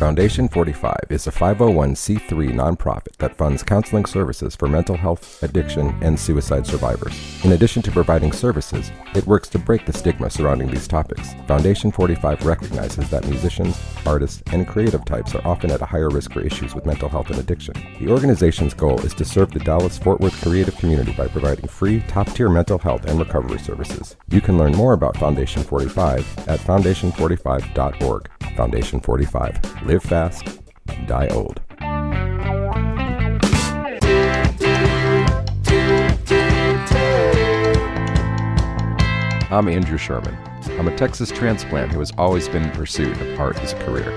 Foundation 45 is a 501c3 nonprofit that funds counseling services for mental health, addiction, and suicide survivors. In addition to providing services, it works to break the stigma surrounding these topics. Foundation 45 recognizes that musicians, artists, and creative types are often at a higher risk for issues with mental health and addiction. The organization's goal is to serve the Dallas-Fort Worth creative community by providing free, top-tier mental health and recovery services. You can learn more about Foundation 45 at foundation45.org. Foundation 45. Live fast, die old. I'm Andrew Sherman. I'm a Texas transplant who has always been in pursuit of art as a career.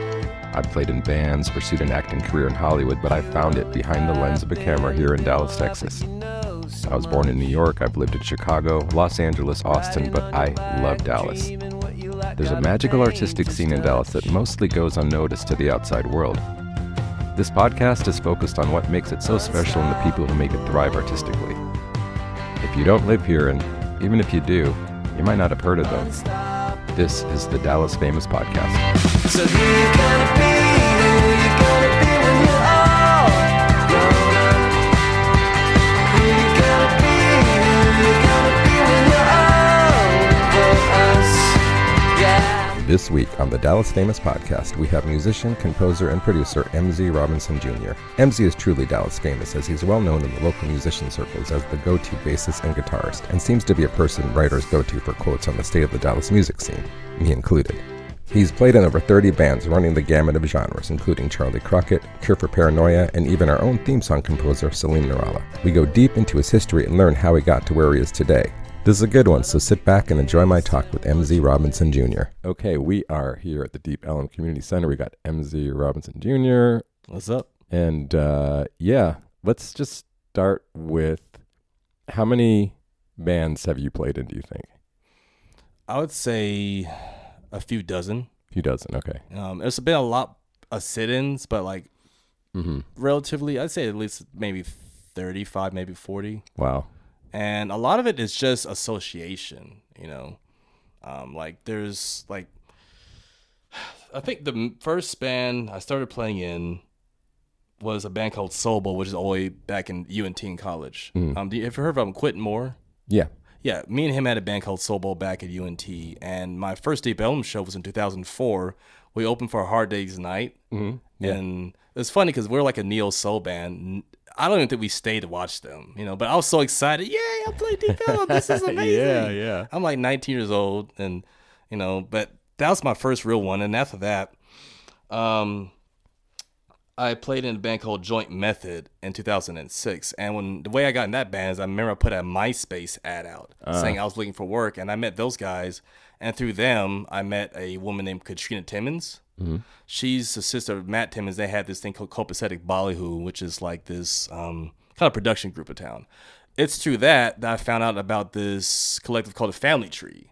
I've played in bands, pursued an acting career in Hollywood, but I found it behind the lens of a camera here in Dallas, Texas. I was born in New York, I've lived in Chicago, Los Angeles, Austin, but I love Dallas. There's a magical artistic scene in Dallas that mostly goes unnoticed to the outside world. This podcast is focused on what makes it so special and the people who make it thrive artistically. If you don't live here, and even if you do, you might not have heard of them. This is the Dallas Famous Podcast. So who you gonna be? Who you gonna be when you're all grown up? Who you gonna be? Who you gonna be when you're all for us? Yeah. This week on the Dallas Famous Podcast, we have musician, composer, and producer Emsy Robinson Jr. Emsy is truly Dallas famous as he's well known in the local musician circles as the go-to bassist and guitarist, and seems to be a person writers go to for quotes on the state of the Dallas music scene, me included. He's played in over 30 bands running the gamut of genres, including Charlie Crockett, Cure for Paranoia, and even our own theme song composer, Salim Nourallah. We go deep into his history and learn how he got to where he is today. This is a good one, so sit back and enjoy my talk with Emsy Robinson Jr. Okay, we are here at the Deep Ellum Community Center. We got Emsy Robinson Jr. What's up? And let's just start with, how many bands have you played in, do you think? I would say a few dozen. Few dozen, okay. It's been a lot of sit-ins, but like relatively, I'd say at least maybe 35, maybe 40. Wow. And a lot of it is just association, you know. There's like, I think the first band I started playing in was a band called Soul Bowl, which is all the way back in UNT in college. Have you ever heard of Quentin Moore? Yeah. Yeah, me and him had a band called Soul Bowl back at UNT, and my first Deep Ellum show was in 2004. We opened for A Hard Day's Night, and it's funny because we're like a neo-soul band. I don't even think we stayed to watch them, you know, but I was so excited. Yay, I played Deep Ellum. This is amazing. Yeah. I'm like 19 years old, and, you know, but that was my first real one. And after that, I played in a band called Joint Method in 2006. And the way I got in that band is I remember I put a MySpace ad out saying I was looking for work, and I met those guys. And through them, I met a woman named Katrina Timmons. Mm-hmm. She's the sister of Matt Timmons. They had this thing called Copacetic Ballyhoo, which is like this kind of production group of town. It's through that I found out about this collective called the Family Tree,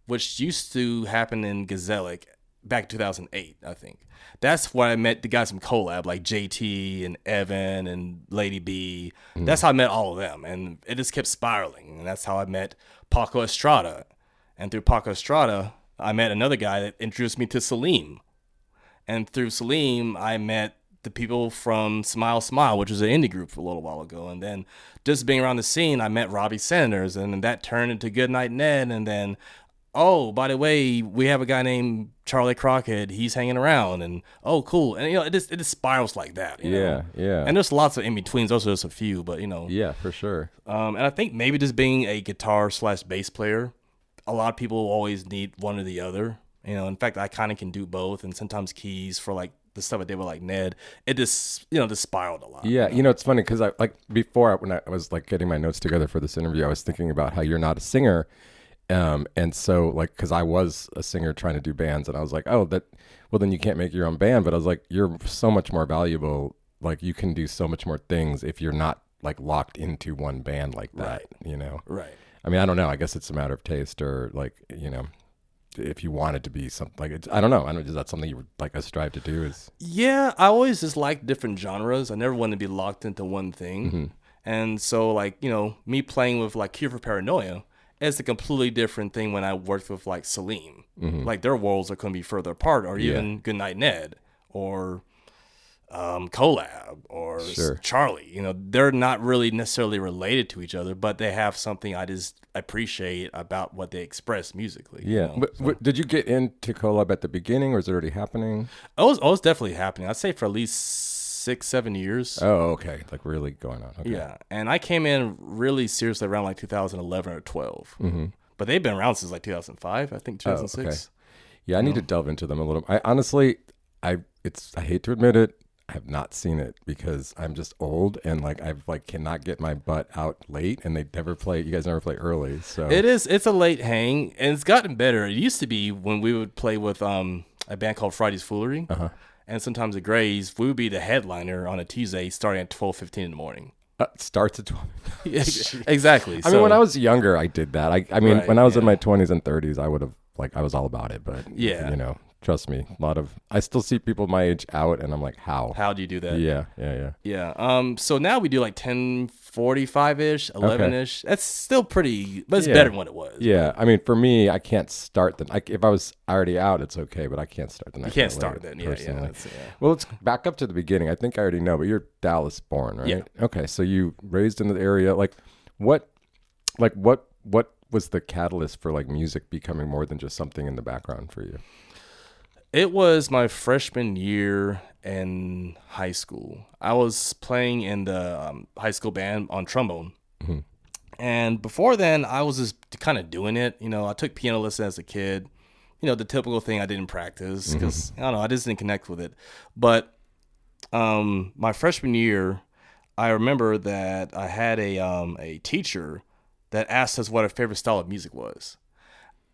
which used to happen in Gazelic back in 2008, I think. That's where I met the guys from Collab, like JT and Evan and Lady B. That's how I met all of them, and it just kept spiraling. And that's how I met Paco Estrada. And through Paco Estrada, I met another guy that introduced me to Salim. And through Salim, I met the people from Smile Smile, which was an indie group a little while ago. And then just being around the scene, I met Robbie Sanders, and that turned into Goodnight Ned. And then, oh, by the way, we have a guy named Charlie Crockett. He's hanging around, and oh, cool. And, you know, it just spirals like that. You know? Yeah. And there's lots of in-betweens. Those are just a few, but, you know. Yeah, for sure. And I think maybe just being a guitar/bass player, a lot of people always need one or the other. You know, in fact, I kind of can do both, and sometimes keys for like the stuff I did with like Ned. It just, you know, just spiraled a lot. Yeah, you know, it's funny because when I was like getting my notes together for this interview, I was thinking about how you're not a singer, and so like because I was a singer trying to do bands, and I was like, well then you can't make your own band. But I was like, you're so much more valuable. Like you can do so much more things if you're not like locked into one band like that. Right. You know. Right. I mean, I don't know. I guess it's a matter of taste, or like, you know, if you wanted to be something like I don't know. Is that something you would like strive to do? Yeah, I always just liked different genres. I never wanted to be locked into one thing. And so, like, you know, me playing with like Cure for Paranoia is a completely different thing when I worked with like Salim. Like their worlds are going to be further apart, or even Goodnight Ned, or Collab or Sure. Charlie. You know, they're not really necessarily related to each other, but they have something I just appreciate about what they express musically. Yeah. You know? But did you get into collab at the beginning, or is it already happening? It was definitely happening. I'd say for at least 6-7 years. Oh, okay. Like really going on. Okay. Yeah. And I came in really seriously around like 2011 or 12. Mm-hmm. But they've been around since like 2005, I think 2006. Okay. Yeah, I need to delve into them a little. I honestly, I hate to admit it, I have not seen it because I'm just old and like I've like cannot get my butt out late, and they never play. You guys never play early, so It's a late hang, and it's gotten better. It used to be when we would play with a band called Friday's Foolery, and sometimes at Gray's, we would be the headliner on a Tuesday starting at 12:15 in the morning. Starts at 12. Exactly. I mean, when I was younger, I did that. I mean, Right, when I was in my 20s and 30s, I would have like I was all about it, but Yeah. you know, trust me, I still see people my age out, and I'm like, how? How do you do that? Yeah. Yeah. So now we do like 10:45-ish, 11-ish. That's still pretty, but it's Yeah. better than what it was. Yeah, I mean, for me, I can't start if I was already out, it's okay, but I can't start the You next. can't start then. Yeah. personally. Yeah. Well, let's back up to the beginning. I think I already know, but you're Dallas born, right? Yeah. Okay, so you raised in the area. What was the catalyst for like music becoming more than just something in the background for you? It was my freshman year in high school. I was playing in the high school band on trombone. Mm-hmm. And before then, I was just kind of doing it. You know, I took piano lessons as a kid. You know, the typical thing I didn't practice because, I don't know, I just didn't connect with it. But my freshman year, I remember that I had a teacher that asked us what our favorite style of music was.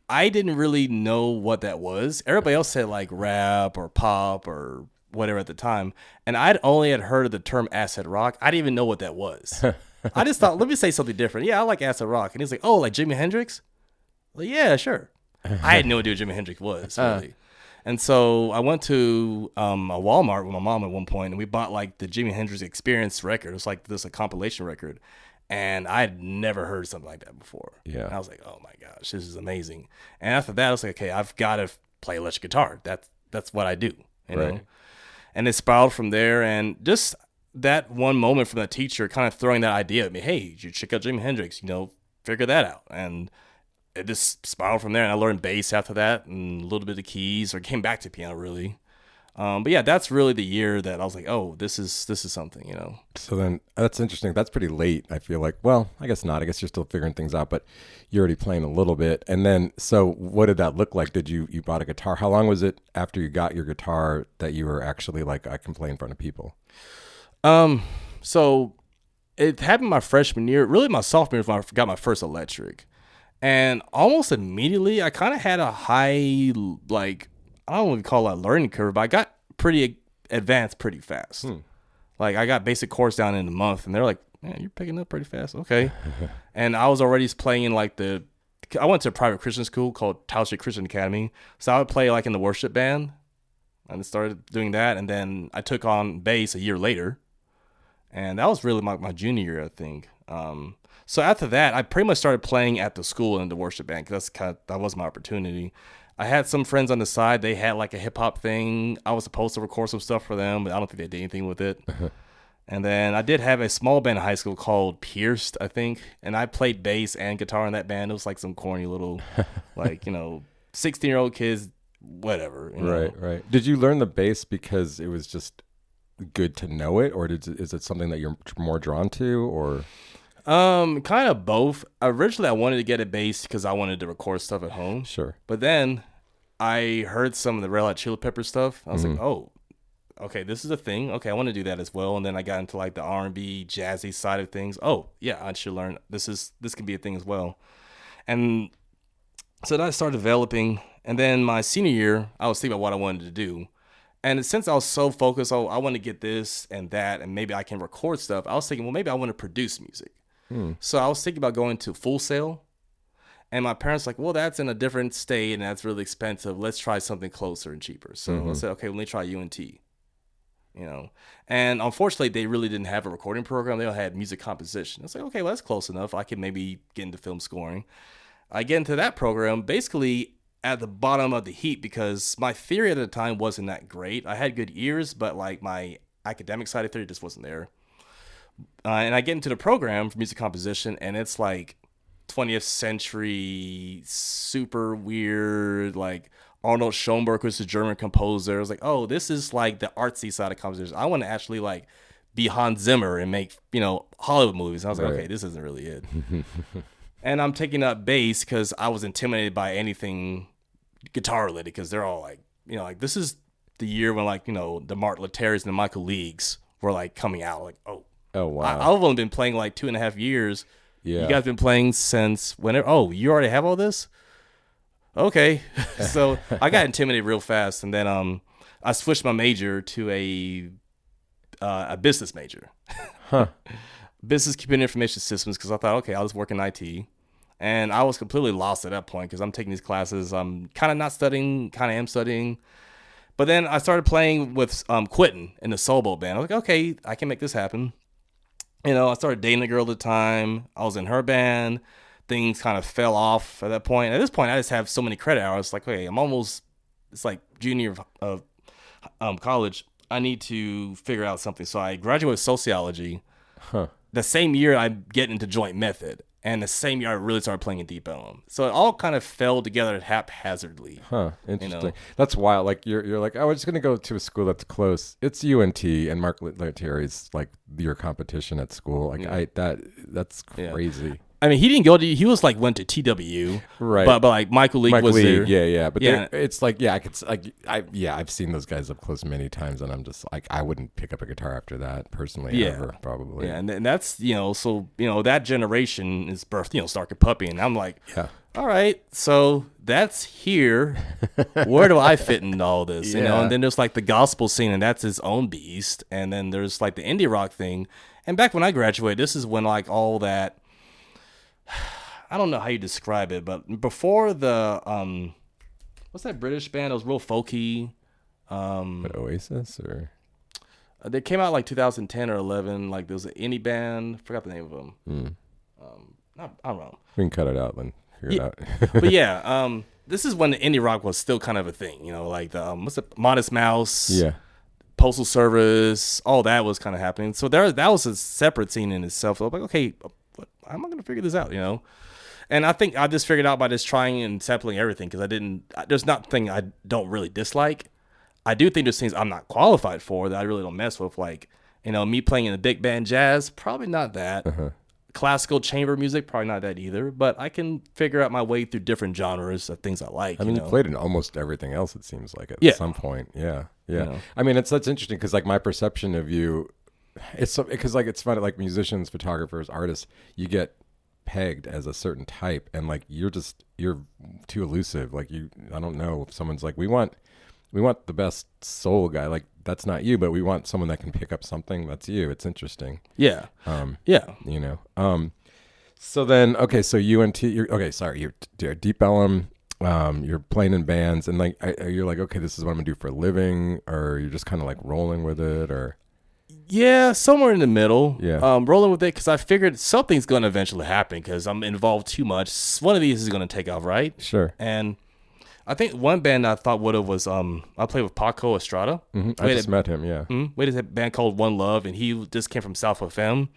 I didn't really know what that was. Everybody else said like rap or pop or whatever at the time. And I'd only had heard of the term acid rock. I didn't even know what that was. I just thought, let me say something different. Yeah, I like acid rock. And he's like, oh, like Jimi Hendrix? Well, yeah, sure. I had no idea what Jimi Hendrix was, really. And so I went to a Walmart with my mom at one point, and we bought like the Jimi Hendrix Experience record. It was like a compilation record. And I had never heard something like that before. Yeah. And I was like, oh my gosh, this is amazing. And after that, I was like, okay, I've got to play electric guitar. That's what I do, you know? And it spiraled from there. And just that one moment from that teacher kind of throwing that idea at me, hey, you check out Jimi Hendrix, you know, figure that out. And it just spiraled from there. And I learned bass after that and a little bit of keys, or came back to piano really. But yeah, that's really the year that I was like, oh, this is something, you know. So then that's interesting. That's pretty late, I feel like. Well, I guess not. I guess you're still figuring things out, but you're already playing a little bit. And then, so what did that look like? Did you bought a guitar? How long was it after you got your guitar that you were actually like, I can play in front of people? So it happened my freshman year. Really, my sophomore year is when I got my first electric. And almost immediately, I kind of had a high, like, I don't want to call it a learning curve, but I got pretty advanced pretty fast. Like, I got basic chords down in a month, and they're like, man, you're picking up pretty fast. Okay. And I was already playing in, like, I went to a private Christian school called Towel Street Christian Academy. So I would play, like, in the worship band, and started doing that. And then I took on bass a year later. And that was really my junior year, I think. So after that, I pretty much started playing at the school in the worship band, because that was my opportunity. I had some friends on the side. They had like a hip hop thing. I was supposed to record some stuff for them, but I don't think they did anything with it. And then I did have a small band in high school called Pierced, I think. And I played bass and guitar in that band. It was like some corny little, like, 16-year-old kids, whatever. Right. Did you learn the bass because it was just good to know it, or is it something that you're more drawn to, or? Kind of both. Originally, I wanted to get a bass because I wanted to record stuff at home. Sure. But then I heard some of the Red Hot Chili Peppers stuff. I was like, oh, okay, this is a thing. Okay, I want to do that as well. And then I got into like the R&B, jazzy side of things. Oh, yeah, I should learn. This could be a thing as well. And so then I started developing. And then my senior year, I was thinking about what I wanted to do. And since I was so focused, I want to get this and that, and maybe I can record stuff, I was thinking, well, maybe I want to produce music. So I was thinking about going to Full Sail, and my parents were like, well, that's in a different state and that's really expensive. Let's try something closer and cheaper. So I said, okay, let me try UNT. And unfortunately, they really didn't have a recording program. They all had music composition. I was like, okay, well, that's close enough. I could maybe get into film scoring. I get into that program. Basically, at the bottom of the heap because my theory at the time wasn't that great. I had good ears, but like my academic side of theory just wasn't there. And I get into the program for music composition, and it's like 20th century, super weird, like Arnold Schoenberg was a German composer. I was like, oh, this is like the artsy side of composition. I want to actually like be Hans Zimmer and make, Hollywood movies. And I was like, okay, this isn't really it. And I'm taking up bass because I was intimidated by anything guitar related because they're all like, like this is the year when like, the Mark Letteris and the Michael Leagues were like coming out. Like, oh wow. I've only been playing like 2.5 years. Yeah. You guys been playing since whenever? Oh, you already have all this? Okay. So I got intimidated real fast. And then I switched my major to a business major. Huh. Business computer information systems because I thought, okay, I'll just work in IT. And I was completely lost at that point because I'm taking these classes. I'm kind of not studying, kind of am studying. But then I started playing with Quentin in the Soul Boat band. I was like, okay, I can make this happen. I started dating a girl at the time. I was in her band. Things kind of fell off at that point. At this point, I just have so many credit hours. Like, hey, it's like junior of college. I need to figure out something. So I graduated with sociology. Huh. The same year I get into joint method. And the same year I really started playing in Deep Ellum. So it all kind of fell together haphazardly. Huh, interesting. That's wild. Like you're like, oh, we're just going to go to a school that's close. It's UNT and Mark Letteris like your competition at school. Like that's crazy. Yeah. I mean, he didn't go to. He was like went to TWU, right? But like Michael League was there. Yeah. But it's like I could I've seen those guys up close many times, and I'm just like I wouldn't pick up a guitar after that personally ever probably. Yeah, and that's so that generation is birthed Stark and Puppy, and I'm like, all right, so that's here. Where do I fit in all this? And then there's like the gospel scene, and that's its own beast, and then there's like the indie rock thing. And back when I graduated, this is when like all that. I don't know how you describe it, but before the what's that British band? It was real folky. But Oasis or they came out like 2010 or 11. Like there was an indie band. Forgot the name of them. I don't know. We can cut it out then. Figure it out. But this is when the indie rock was still kind of a thing. Like the what's it? Modest Mouse. Yeah. Postal Service. All that was kind of happening. So that was a separate scene in itself. So I'm like, okay. How am I going to figure this out, And I think I just figured out by just trying and sampling everything because there's nothing I don't really dislike. I do think there's things I'm not qualified for that I really don't mess with. Like, me playing in a big band jazz, probably not that. Uh-huh. Classical chamber music, probably not that either. But I can figure out my way through different genres of things I like. I mean, you played in almost everything else, it seems like, at some point. Yeah. I mean, that's interesting because, like, my perception of you... It's because like it's funny, like musicians, photographers, artists, you get pegged as a certain type, and like you're too elusive. Like I don't know if someone's like we want the best soul guy. Like that's not you, but we want someone that can pick up something. That's you. It's interesting. Yeah. So then, okay, so UNT. You're Deep Ellum. You're playing in bands, and like you're like, okay, this is what I'm gonna do for a living, or you're just kind of like rolling with it, or. Yeah, somewhere in the middle. Yeah. Rolling with it because I figured something's going to eventually happen because I'm involved too much. One of these is going to take off, right? Sure. And I think one band I thought would have was I played with Paco Estrada. Mm-hmm. I just met him, yeah. We had a band called One Love, and he just came from South FM.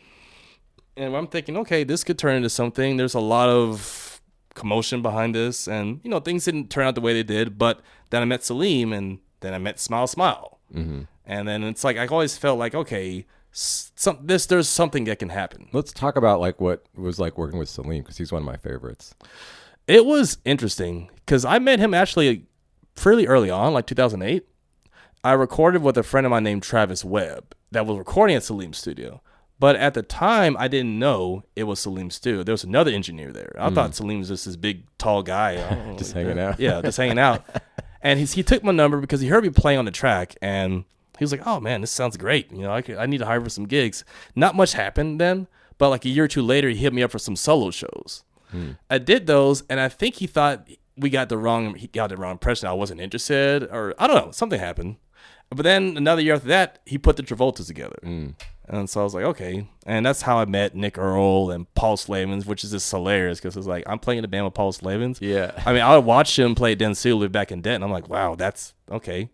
And I'm thinking, okay, this could turn into something. There's a lot of commotion behind this, and things didn't turn out the way they did. But then I met Salim, and then I met Smile Smile. Mm-hmm. And then it's like I always felt like, okay, there's something that can happen. Let's talk about like what it was like working with Salim because he's one of my favorites. It was interesting because I met him actually fairly early on, like 2008. I recorded with a friend of mine named Travis Webb that was recording at Salim's studio. But at the time, I didn't know it was Salim's studio. There was another engineer there. I thought Salim was just this big, tall guy. Just hanging out. Yeah, just hanging out. And he took my number because he heard me playing on the track, and he was like, oh, man, this sounds great. I need to hire for some gigs. Not much happened then, but like a year or two later, he hit me up for some solo shows. I did those, and I think he thought he got the wrong impression. I wasn't interested, or I don't know, something happened. But then another year after that, he put the Travoltas together. And And so I was like, okay. And that's how I met Nick Earl and Paul Slavens, which is just hilarious because it's like, I'm playing in a band with Paul Slavens. Yeah. I mean, I would watch him play Densula back in Denton. I'm like, wow, that's okay.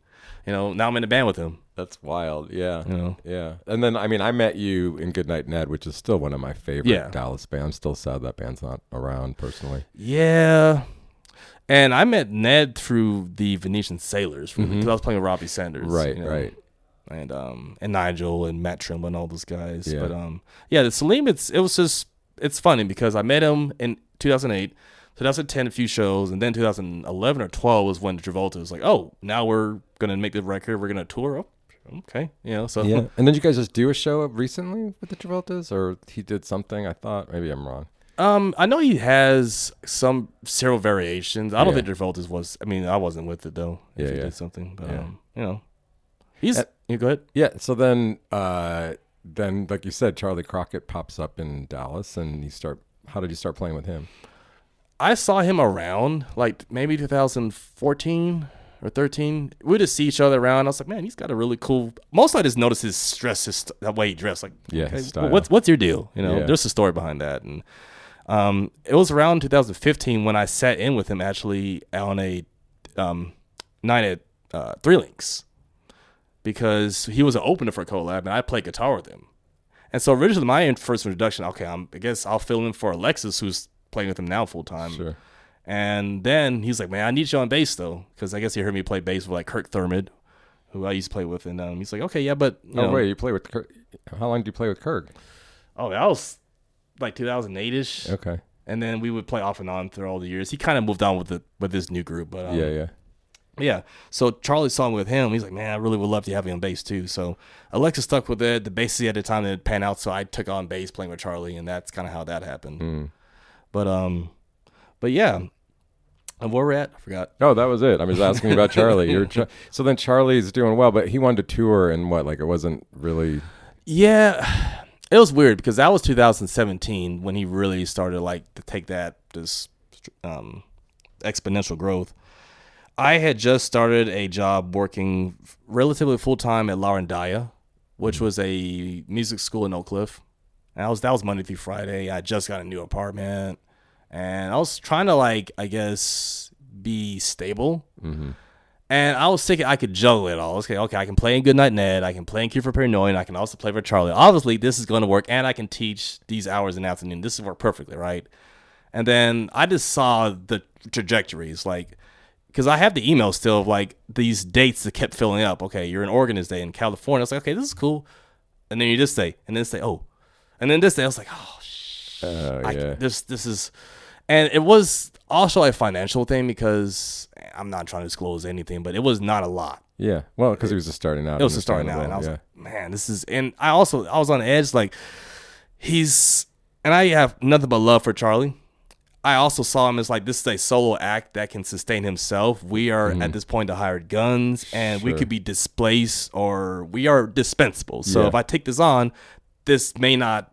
Now I'm in a band with him. That's wild. Yeah. Yeah. And then, I mean, I met you in Goodnight Ned, which is still one of my favorite Dallas bands. I'm still sad that band's not around personally. Yeah. And I met Ned through the Venetian Sailors because I was playing with Robbie Sanders. Right, right. And Nigel and Matt Trimble and all those guys. Yeah. But the Salim, it's funny because I met him in 2008, 2010 a few shows, and then 2011 or 12 was when Travolta was like, oh, now we're gonna make the record, we're gonna tour. Oh, okay, so yeah. And then you guys just do a show recently with the Travoltas, or he did something? I thought maybe I'm wrong. I know he has several variations. I don't think Travolta's was. I mean, I wasn't with it though. If he did something, but he's. You go ahead. Yeah. So then like you said, Charlie Crockett pops up in Dallas, and how did you start playing with him? I saw him around like maybe 2014 or 13. We just see each other around. I was like, man, he's got a really cool. Mostly I just noticed his dress, that way he dressed. Like, his style. What's your deal? There's a story behind that. And it was around 2015 when I sat in with him actually on a night at Three Links because he was an opener for a collab and I played guitar with him. And so originally my first introduction, okay, I guess I'll fill in for Alexis, who's playing with him now full time. Sure. And then he's like, man, I need you on bass though, because I guess he heard me play bass with like Kirk Thurmond, who I used to play with, and he's like, okay, yeah, but wait, you play with Kirk? How long did you play with Kirk? Oh, that was like 2008ish. Okay. And then we would play off and on through all the years. He kind of moved on with this new group, but yeah. So Charlie saw me with him. He's like, man, I really would love to have you on bass too. So Alexa stuck with it. The bassist at the time didn't pan out, so I took on bass playing with Charlie, and that's kind of how that happened. But yeah. And where we're at, I forgot. Oh, that was it. I was asking about Charlie. So then Charlie's doing well, but he wanted to tour, and it wasn't really. Yeah, it was weird because that was 2017 when he really started to take this exponential growth. I had just started a job working relatively full time at Laurendaya, which was a music school in Oak Cliff. And that was Monday through Friday. I just got a new apartment. And I was trying to, I guess, be stable. Mm-hmm. And I was thinking I could juggle it all. Okay, I can play in Goodnight Ned. I can play in Cure for Paranoia. And I can also play for Charlie. Obviously, this is going to work. And I can teach these hours in the afternoon. This will work perfectly, right? And then I just saw the trajectories. Because I have the email still of, these dates that kept filling up. Okay, you're in Oregon this day. In California. I was like, okay, this is cool. And then you just say, and then say, oh. And then this day, I was like, oh, shit. This is... And it was also a financial thing because I'm not trying to disclose anything, but it was not a lot. Yeah. Well, because he was just starting out. It was just starting out. And I was like, man, this is... And I was on edge. And I have nothing but love for Charlie. I also saw him as this is a solo act that can sustain himself. We are at this point the hired guns, and we could be displaced or we are dispensable. So if I take this on, this may not,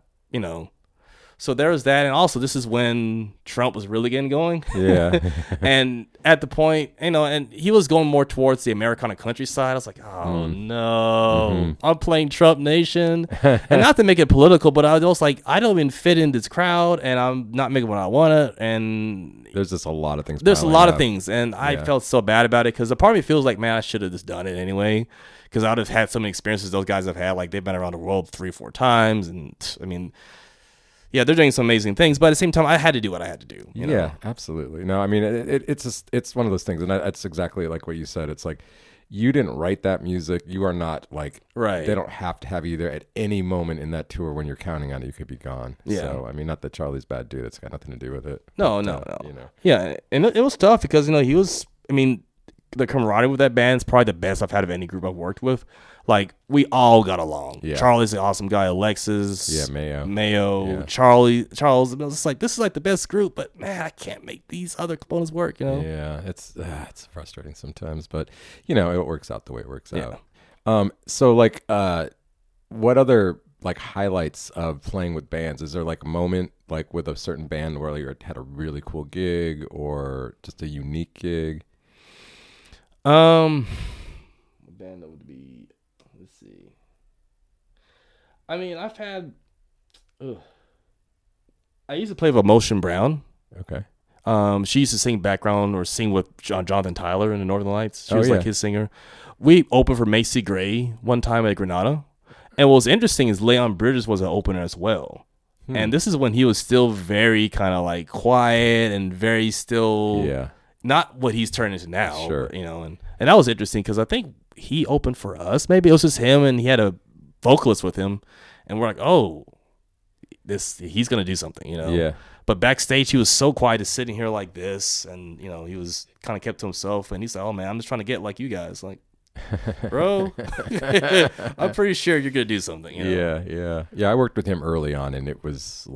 So there was that, and also this is when Trump was really getting going. Yeah. And at the point, and he was going more towards the Americana countryside. I was like, oh no, I'm playing Trump Nation, and not to make it political, but I was also like, I don't even fit in this crowd, and I'm not making what I want to. And there's just a lot of things. There's a lot of things, and I felt so bad about it because a part of me feels like, man, I should have just done it anyway. Because I would have had so many experiences those guys have had. They've been around the world 3-4 times, and I mean. Yeah, they're doing some amazing things, but at the same time, I had to do what I had to do. Yeah, absolutely. No, I mean, it's one of those things, and that's exactly like what you said. It's like you didn't write that music. You are not right. They don't have to have you there at any moment in that tour when you're counting on it. You could be gone. Yeah. So I mean, not that Charlie's a bad dude. It's got nothing to do with it. No. Yeah, and it was tough because he was. I mean, the camaraderie with that band is probably the best I've had of any group I've worked with. We all got along. Yeah. Charlie's an awesome guy. Alexis. Yeah, Mayo. Yeah. Charles. It's this is the best group, but man, I can't make these other components work, Yeah, it's frustrating sometimes, but it works out the way it works out. So what other highlights of playing with bands? Is there a moment with a certain band where you had a really cool gig or just a unique gig? A band that would be, let's see. I mean, I've had. Ugh. I used to play with Motion Brown. Okay. She used to sing background or sing with Jonathan Tyler in the Northern Lights. She was yeah. like his singer. We opened for Macy Gray one time at Granada. And what was interesting is Leon Bridges was an opener as well. And this is when he was still very kind of like quiet and very still not what he's turned into now. Sure. But, and that was interesting because I think he opened for us. Maybe it was just him and he had a vocalist with him. And we're like, oh, he's going to do something, Yeah. But backstage, he was so quiet, just sitting here like this. And, he was kind of kept to himself. And he's like, oh, man, I'm just trying to get like you guys. Like, bro, I'm pretty sure you're gonna do something. Yeah. I worked with him early on, and it was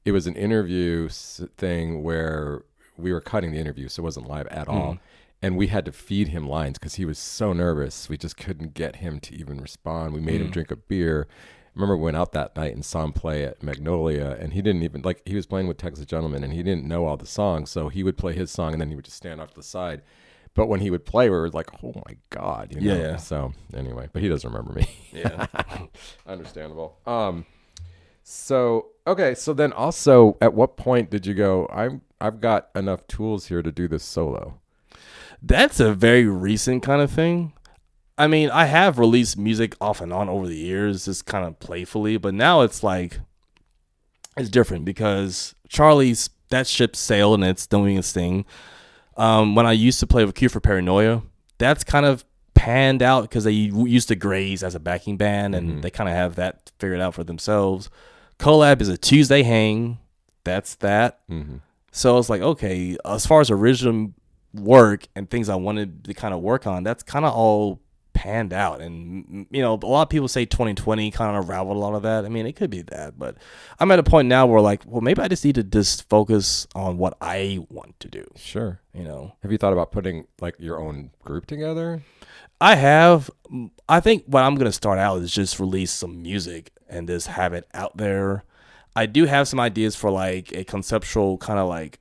an interview thing where we were cutting the interview, so it wasn't live at all, and we had to feed him lines because he was so nervous. We just couldn't get him to even respond. We made him drink a beer. I remember we went out that night and saw him play at Magnolia, and he didn't even he was playing with Texas Gentleman, and he didn't know all the songs, so he would play his song, and then he would just stand off to the side. But when he would play, we were like, oh, my God. Yeah. So, anyway. But he doesn't remember me. Yeah. Understandable. So then also, at what point did you go, I've got enough tools here to do this solo? That's a very recent kind of thing. I mean, I have released music off and on over the years, just kind of playfully. But now it's different because that ship sailed and it's doing its thing. When I used to play with Q for Paranoia, that's kind of panned out because they used to Graze as a backing band, and they kind of have that figured out for themselves. Collab is a Tuesday hang. That's that. So it's like, okay, as far as original work and things I wanted to kind of work on, that's kind of all panned out. And, a lot of people say 2020 kind of unraveled a lot of that. I mean, it could be that, but I'm at a point now where maybe I just need to just focus on what I want to do. Sure. Have you thought about putting your own group together? I have. I think what I'm going to start out is just release some music and just have it out there. I do have some ideas for a conceptual kind of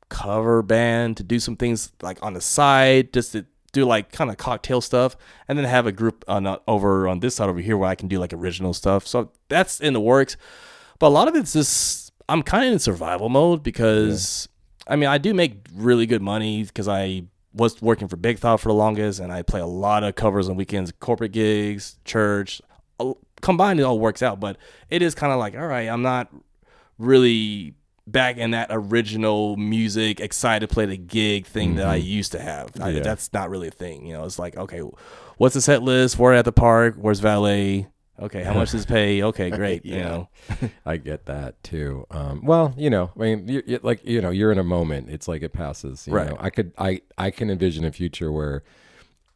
cover band to do some things on the side, just to do kind of cocktail stuff, and then have a group over on this side over here where I can do original stuff. So that's in the works. But a lot of it's just, I'm kind of in survival mode because, I mean, I do make really good money because I was working for Big Thought for the longest, and I play a lot of covers on weekends, corporate gigs, church. Combined, it all works out, but it is kind of all right, I'm not really back in that original music, excited to play the gig thing that I used to have. That's not really a thing. It's okay, what's the set list? We're at the park. Where's valet? Okay, how much does pay? Okay, great. I get that too. Well, I mean, you're in a moment. It's it passes. You know? I can envision a future where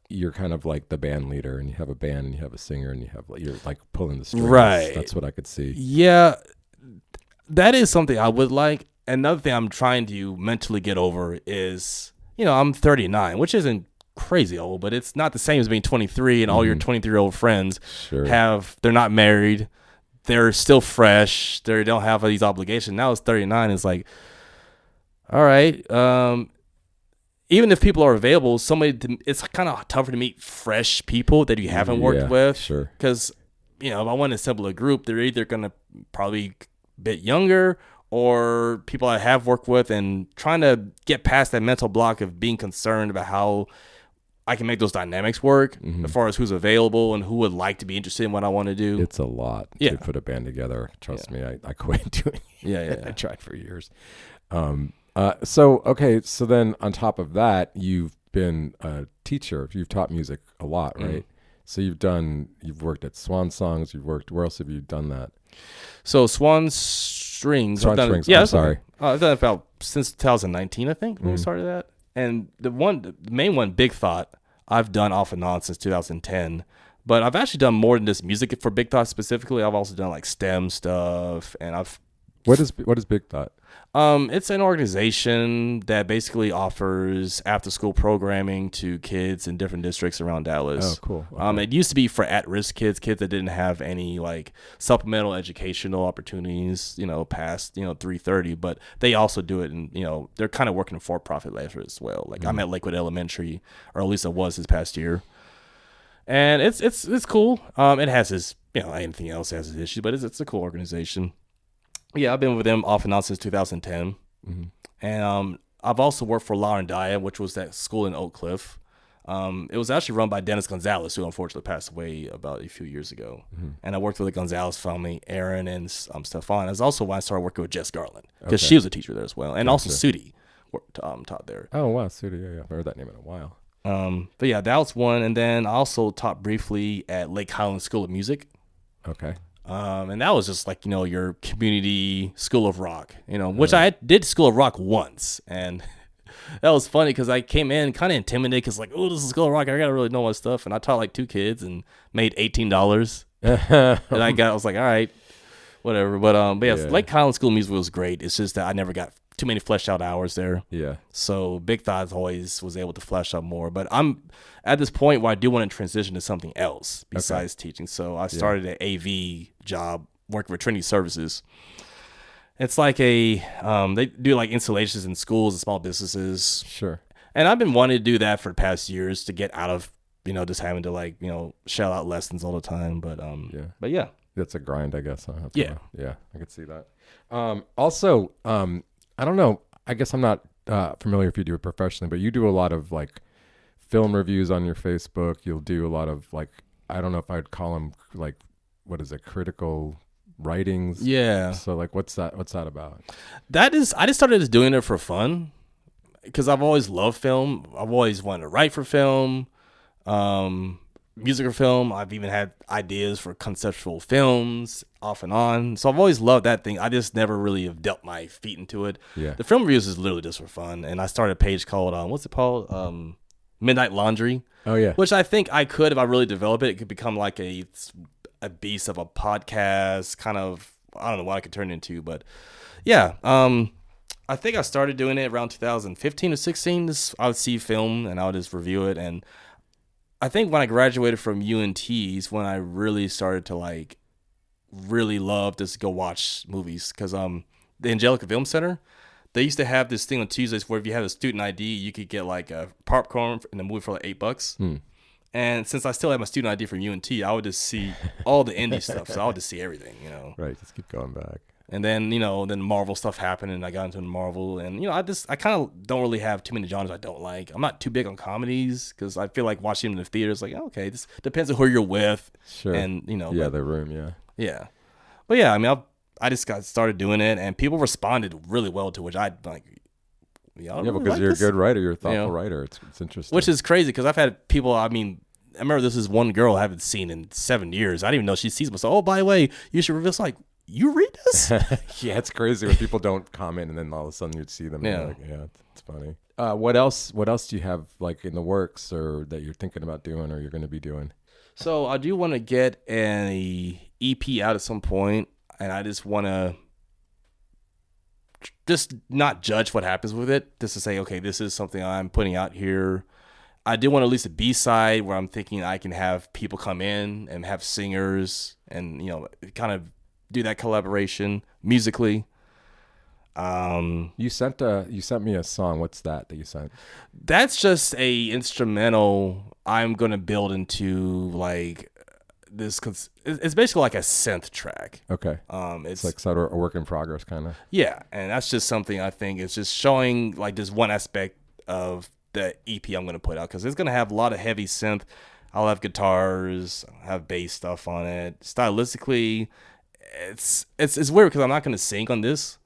you're kind of like the band leader, and you have a band, and you have a singer, and you're pulling the strings. Right. That's what I could see. Yeah. That is something I would like. Another thing I'm trying to mentally get over is, I'm 39, which isn't crazy old, but it's not the same as being 23 and all your 23-year-old friends they're not married, they're still fresh, they don't have these obligations. Now it's 39, it's all right. Even if people are available, it's kind of tougher to meet fresh people that you haven't worked with. Sure. Because, if I want to assemble a group, they're either going to probably bit younger or people I have worked with, and trying to get past that mental block of being concerned about how I can make those dynamics work as far as who's available and who would like to be interested in what I want to do. It's a lot to put a band together. Trust me, I quit doing it. Yeah. I tried for years. So then on top of that, you've been a teacher. You've taught music a lot, right? So you've worked at Swan Songs. Where else have you done that? So Swan Strings. Strings. Yeah, I'm sorry. I've done it about since 2019, I think, when we started that. And the main one, Big Thought, I've done off and on since 2010. But I've actually done more than just music for Big Thought specifically. I've also done STEM stuff, and What is Big Thought? It's an organization that basically offers after-school programming to kids in different districts around Dallas. Oh, cool. Okay. It used to be for at-risk kids that didn't have any supplemental educational opportunities, past 3:30. But they also do it, and they're kind of working for-profit level as well. I'm at Lakewood Elementary, or at least I was this past year, and it's cool. It has its anything else has its issues, but it's a cool organization. Yeah, I've been with them off and on since 2010. And I've also worked for La Rondalla, which was that school in Oak Cliff. It was actually run by Dennis Gonzalez, who unfortunately passed away about a few years ago. And I worked with the Gonzalez family, Aaron and Stefan. That's also why I started working with Jess Garland, because she was a teacher there as well. And also Sudi taught there. Oh, wow. Sudi, yeah. I've heard that name in a while. But yeah, that was one. And then I also taught briefly at Lake Highland School of Music. Okay. And that was just like, your community school of rock, which I did school of rock once. And that was funny because I came in kind of intimidated because like, oh, this is school of rock. I got to really know my stuff. And I taught like 2 kids and made $18. And I was like, all right, whatever. But yeah, Lake Highland School of Music was great. It's just that I never got too many fleshed out hours there. Yeah. So Big Thighs always was able to flesh out more. But I'm at this point where I do want to transition to something else besides teaching. So I started an AV job working for Trinity Services. It's like they do like installations in schools and small businesses. Sure. And I've been wanting to do that for the past years to get out of, just having to like, shell out lessons all the time. But yeah. That's a grind, I guess. Huh? Yeah, I could see that. Also, I don't know. I guess I'm not familiar if you do it professionally, but you do a lot of like film reviews on your Facebook. You'll do a lot of like, I don't know if I'd call them like, what is it, critical writings? Yeah. So like, what's that about? I just started doing it for fun because I've always loved film. I've always wanted to write for film. Music or film. I've even had ideas for conceptual films off and on. So I've always loved that thing. I just never really have dealt my feet into it. Yeah. The film reviews is literally just for fun. And I started a page called, what's it called? Midnight Laundry. Oh, yeah. Which I think I could, if I really develop it, it could become like a beast of a podcast, kind of, I don't know what I could turn it into. But yeah, I think I started doing it around 2015 or 16. I would see film and I would just review it. And I think when I graduated from UNT's when I really started to like really love to go watch movies because the Angelica Film Center, they used to have this thing on Tuesdays where if you had a student ID, you could get like a popcorn in the movie for like $8. And since I still had my student ID from UNT, I would just see all the indie stuff. So I would just see everything, Right, just keep going back. And then, then Marvel stuff happened and I got into Marvel. And, I kind of don't really have too many genres I don't like. I'm not too big on comedies because I feel like watching them in the theater is like, okay, this depends on who you're with. Sure. And, Yeah, the room, yeah. Yeah. But yeah, I mean, I just got started doing it and people responded really well to it, which I like. Yeah, because you're a good writer. You're a thoughtful writer. It's interesting. Which is crazy because I've had people, I remember this is one girl I haven't seen in 7 years. I didn't even know she sees me. So, oh, by the way, you should review. It's like, you read this? Yeah, it's crazy when people don't comment and then all of a sudden you'd see them. Yeah, like, it's funny. What else do you have like in the works or that you're thinking about doing or you're going to be doing? So I do want to get an EP out at some point, and I just want to just not judge what happens with it. Just to say, okay, this is something I'm putting out here. I do want to release a B-side where I'm thinking I can have people come in and have singers and, kind of do that collaboration musically. You sent me a song. What's that you sent? That's just a instrumental I'm gonna build into like this. It's basically like a synth track. Okay. It's like sort of a work in progress kind of. Yeah, and that's just something I think is just showing like this one aspect of the EP I'm gonna put out because it's gonna have a lot of heavy synth. I'll have guitars, have bass stuff on it. Stylistically, it's weird because I'm not gonna sing on this.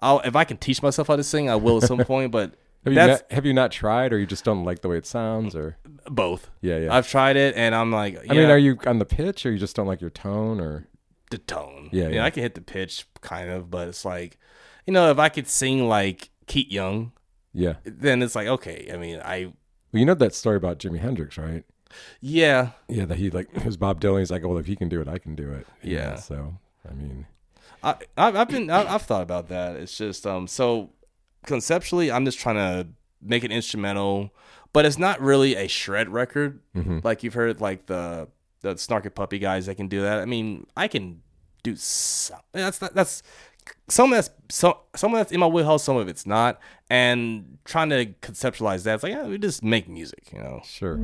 If I can teach myself how to sing, I will at some point. But have you not tried, or you just don't like the way it sounds, or both? Yeah. I've tried it, and I'm like, I mean, are you on the pitch, or you just don't like your tone, or the tone? Yeah. I can hit the pitch kind of, but it's like, if I could sing like Keith Young, then it's like okay. I mean, well, you know that story about Jimi Hendrix, right? Yeah. Yeah, that he like it was Bob Dylan. He's like, well, if he can do it, I can do it. Yeah. So I mean. I've thought about that. It's just so conceptually, I'm just trying to make an instrumental, but it's not really a shred record. Mm-hmm. Like you've heard, like the Snarky Puppy guys that can do that. I mean, I can do some. That's some of that's in my wheelhouse. Some of it's not, and trying to conceptualize that. It's like we just make music, Sure.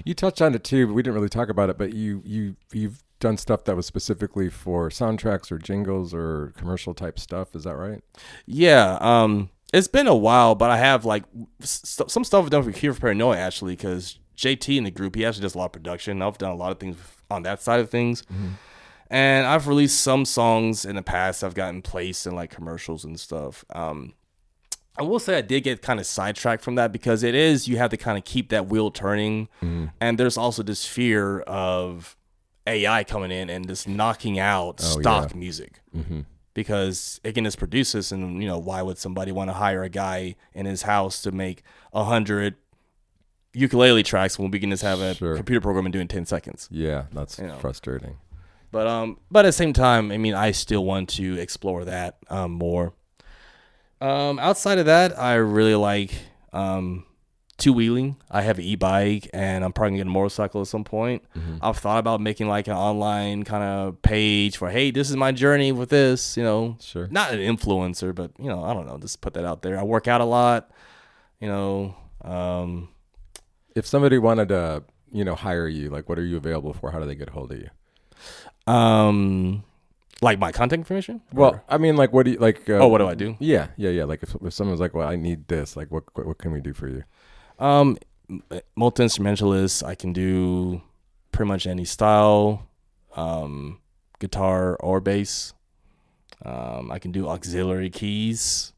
You touched on it too, but we didn't really talk about it. But you've done stuff that was specifically for soundtracks or jingles or commercial type stuff. Is that right? Yeah. It's been a while, but I have like some stuff I've done here for Paranoia actually, because JT in the group, he actually does a lot of production. I've done a lot of things on that side of things. Mm-hmm. And I've released some songs in the past I've gotten placed in like commercials and stuff. I will say I did get kind of sidetracked from that because you have to kind of keep that wheel turning. Mm. And there's also this fear of AI coming in and just knocking out stock music. Mm-hmm. Because it can just produce this, and why would somebody want to hire a guy in his house to make 100 ukulele tracks when we can just have a computer program and do it in 10 seconds? Yeah, that's frustrating. But at the same time, I mean, I still want to explore that more. Outside of that, I really like two-wheeling. I have an e-bike, and I'm probably going to get a motorcycle at some point. Mm-hmm. I've thought about making like an online kind of page for, hey, this is my journey with this, Sure. Not an influencer, but, I don't know, just put that out there. I work out a lot, If somebody wanted to, hire you, like, what are you available for? How do they get a hold of you? Like my contact information? Well, I mean, like, what do you like? What do I do? Yeah. Like, if someone's like, well, I need this, like, what can we do for you? Multi-instrumentalist. I can do pretty much any style, guitar or bass. I can do auxiliary keys.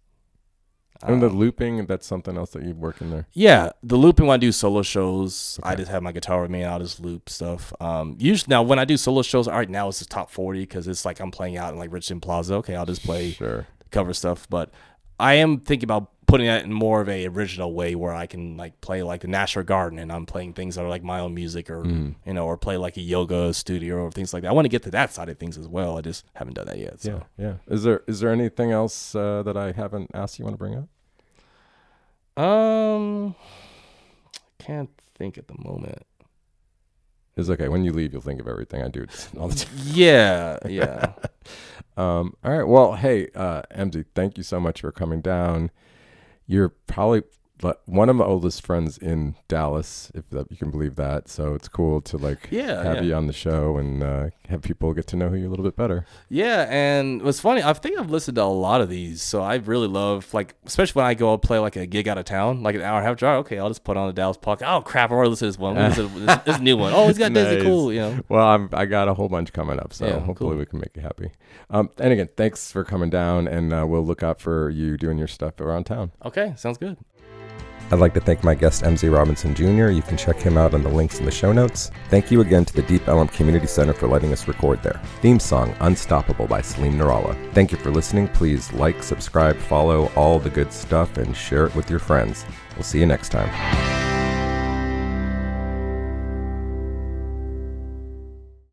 And the looping, that's something else that you work in there? Yeah, the looping when I do solo shows, okay. I just have my guitar with me and I'll just loop stuff. Usually now when I do solo shows, right now it's just top 40 because it's like I'm playing out in like Richmond Plaza. Okay, I'll just play cover stuff. But I am thinking about putting that in more of a original way where I can like play like the Nashville Garden and I'm playing things that are like my own music or or play like a yoga studio or things like that. I want to get to that side of things as well. I just haven't done that yet. So. Yeah. Is there anything else that I haven't asked you want to bring up? I can't think at the moment. It's okay. When you leave, you'll think of everything I do all the time. Yeah. All right. Well, hey, Emsy, thank you so much for coming down. You're probably one of my oldest friends in Dallas, if you can believe that. So it's cool to have you on the show and have people get to know you a little bit better. Yeah, and what's funny, I think I've listened to a lot of these, so I really love, especially when I go play like a gig out of town, like an hour and a half drive. Okay, I'll just put on the Dallas podcast. Oh crap, I already listened to this one. This new one. Oh, he's got this. Cool. Well, I got a whole bunch coming up, so hopefully we can make you happy. And again, thanks for coming down, and we'll look out for you doing your stuff around town. Okay, sounds good. I'd like to thank my guest, Emsy Robinson Jr. You can check him out on the links in the show notes. Thank you again to the Deep Ellum Community Center for letting us record there. Theme song, Unstoppable by Salim Nourallah. Thank you for listening. Please like, subscribe, follow, all the good stuff, and share it with your friends. We'll see you next time.